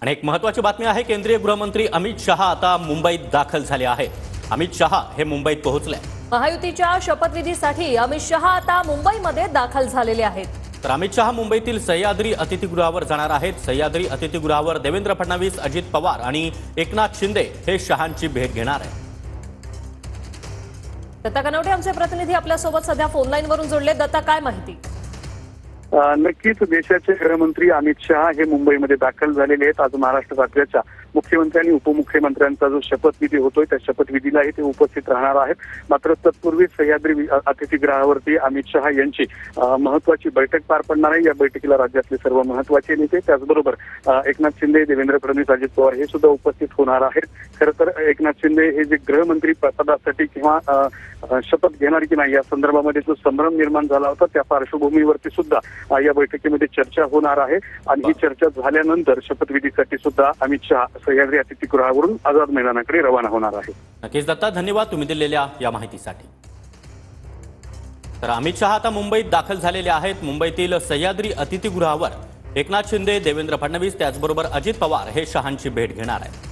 आणि एक महत्त्वाची बातमी आहे, केंद्रीय गृहमंत्री अमित शहा आता मुंबईत दाखल झाले आहेत। अमित शहा हे मुंबईत पोहोचले। महायुतीच्या शपथविधीसाठी अमित शहा आता मुंबईमध्ये दाखल झालेले आहेत। तर अमित शहा मुंबईतील सह्याद्री अतिथीगृहावर जाणार आहेत। सह्याद्री अतिथीगृहावर देवेंद्र फडणवीस, अजित पवार आणि एकनाथ शिंदे हे शहांची भेट घेणार आहेत। दत्ता कनवटे आमचे प्रतिनिधी आपल्यासोबत सध्या फोन लाईनवरून जोडले। दत्ता, काय माहिती? नक्कीच देशाचे गृहमंत्री अमित शहा हे मुंबईमध्ये दाखल झालेले आहेत। आज महाराष्ट्र राज्याच्या मुख्यमंत्री आणि उपमुख्यमंत्र्यांचा जो शपथविधी होतोय त्या शपथविधीलाही ते उपस्थित राहणार आहेत। मात्र तत्पूर्वी सह्याद्री अतिथीगृहावरती अमित शहा यांची महत्वाची बैठक पार पडणार आहे। या बैठकीला राज्यातले सर्व महत्वाचे नेते, त्याचबरोबर एकनाथ शिंदे, देवेंद्र फडणवीस, अजित पवार हे सुद्धा उपस्थित होणार आहेत। खरं तर एकनाथ शिंदे हे जे गृहमंत्री पदासाठी किंवा शपथ घेणार की नाही या संदर्भामध्ये जो संभ्रम निर्माण झाला होता त्या पार्श्वभूमीवरती सुद्धा या बैठकीमध्ये चर्चा होणार आहे। आणि ही चर्चा झाल्यानंतर शपथविधीसाठी सुद्धा अमित शहा सह्याद्री अतिथीगृहावरून आझाद मैदानाकडे रवाना होणार आहे। नक्कीच दत्ता, धन्यवाद तुम्ही दिलेल्या या माहितीसाठी। तर अमित शहा आता मुंबईत दाखल झालेले आहेत। मुंबईतील सह्याद्री अतिथीगृहावर एकनाथ शिंदे, देवेंद्र फडणवीस त्याचबरोबर अजित पवार हे शहांची भेट घेणार आहेत।